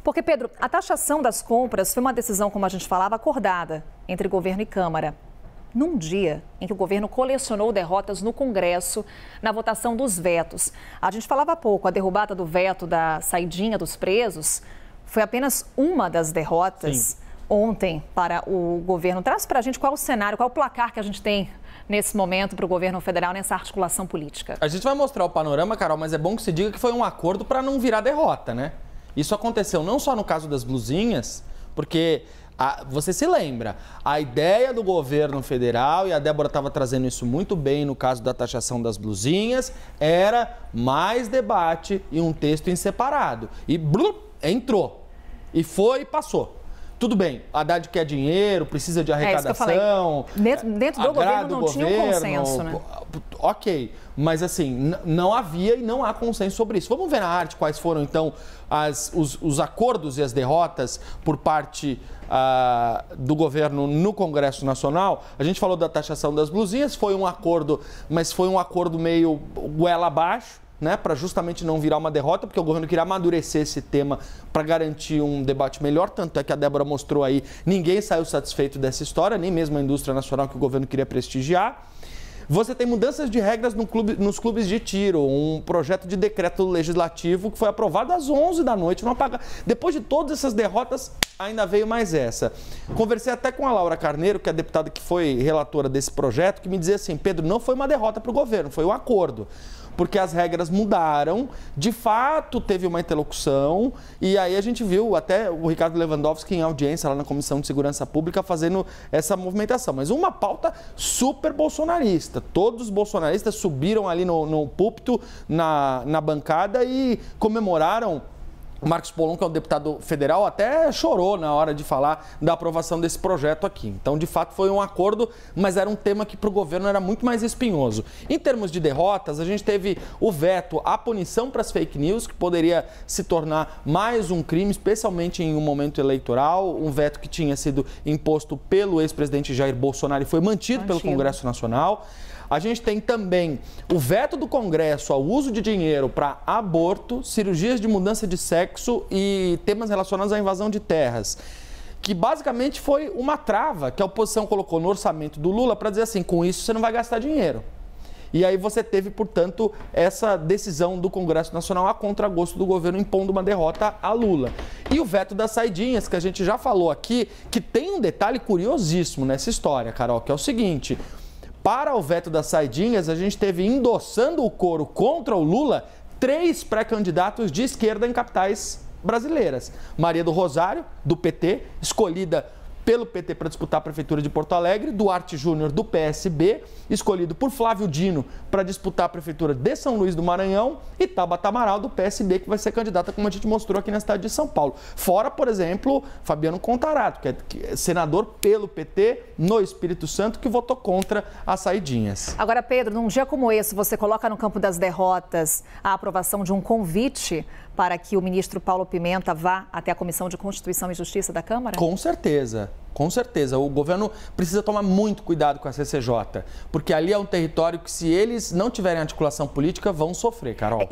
Porque, Pedro, a taxação das compras foi uma decisão, como a gente falava, acordada entre governo e Câmara. Num dia em que o governo colecionou derrotas no Congresso na votação dos vetos. A gente falava há pouco, a derrubada do veto da saidinha dos presos foi apenas uma das derrotas ontem para o governo. Traz para a gente qual é o cenário, qual é o placar que a gente tem nesse momento para o governo federal, nessa articulação política. A gente vai mostrar o panorama, Carol, mas é bom que se diga que foi um acordo para não virar derrota, né? Isso aconteceu não só no caso das blusinhas, porque você se lembra, a ideia do governo federal, e a Débora estava trazendo isso muito bem no caso da taxação das blusinhas, era mais debate e um texto em separado. E entrou. E foi e passou. Tudo bem, Haddad quer dinheiro, precisa de arrecadação. Dentro do governo não tinha um consenso, né? Ok, mas assim, não havia e não há consenso sobre isso. Vamos ver na arte quais foram, então, os acordos e as derrotas por parte do governo no Congresso Nacional. A gente falou da taxação das blusinhas, foi um acordo, mas foi um acordo meio goela abaixo, né, para justamente não virar uma derrota, porque o governo queria amadurecer esse tema para garantir um debate melhor, tanto é que a Débora mostrou aí, ninguém saiu satisfeito dessa história, nem mesmo a indústria nacional que o governo queria prestigiar. Você tem mudanças de regras nos clubes de tiro, um projeto de decreto legislativo que foi aprovado às 11 da noite. Depois de todas essas derrotas, ainda veio mais essa. Conversei até com a Laura Carneiro, que é a deputada que foi relatora desse projeto, que me dizia assim, Pedro, não foi uma derrota para o governo, foi um acordo. Porque as regras mudaram, de fato teve uma interlocução, e aí a gente viu até o Ricardo Lewandowski em audiência lá na Comissão de Segurança Pública fazendo essa movimentação. Mas uma pauta super bolsonarista. Todos os bolsonaristas subiram ali no púlpito, na bancada e comemoraram. O Marcos Polon, que é um deputado federal, até chorou na hora de falar da aprovação desse projeto aqui. Então, de fato, foi um acordo, mas era um tema que para o governo era muito mais espinhoso. Em termos de derrotas, a gente teve o veto à punição para as fake news, que poderia se tornar mais um crime, especialmente em um momento eleitoral. Um veto que tinha sido imposto pelo ex-presidente Jair Bolsonaro e foi mantido pelo Congresso Nacional. A gente tem também o veto do Congresso ao uso de dinheiro para aborto, cirurgias de mudança de sexo e temas relacionados à invasão de terras, que basicamente foi uma trava que a oposição colocou no orçamento do Lula para dizer assim, com isso você não vai gastar dinheiro. E aí você teve, portanto, essa decisão do Congresso Nacional a contragosto do governo impondo uma derrota a Lula. E o veto das saidinhas, que a gente já falou aqui, que tem um detalhe curiosíssimo nessa história, Carol, que é o seguinte... Para o veto das saidinhas, a gente teve endossando o coro contra o Lula 3 pré-candidatos de esquerda em capitais brasileiras. Maria do Rosário, do PT, escolhida pelo PT para disputar a Prefeitura de Porto Alegre, Duarte Júnior, do PSB, escolhido por Flávio Dino para disputar a Prefeitura de São Luís do Maranhão, e Tabata Amaral, do PSB, que vai ser candidata, como a gente mostrou aqui na cidade de São Paulo. Fora, por exemplo, Fabiano Contarato, que é senador pelo PT no Espírito Santo, que votou contra as saidinhas. Agora, Pedro, num dia como esse, você coloca no campo das derrotas a aprovação de um convite para que o ministro Paulo Pimenta vá até a Comissão de Constituição e Justiça da Câmara? Com certeza. Com certeza, o governo precisa tomar muito cuidado com a CCJ, porque ali é um território que, se eles não tiverem articulação política, vão sofrer, Carol.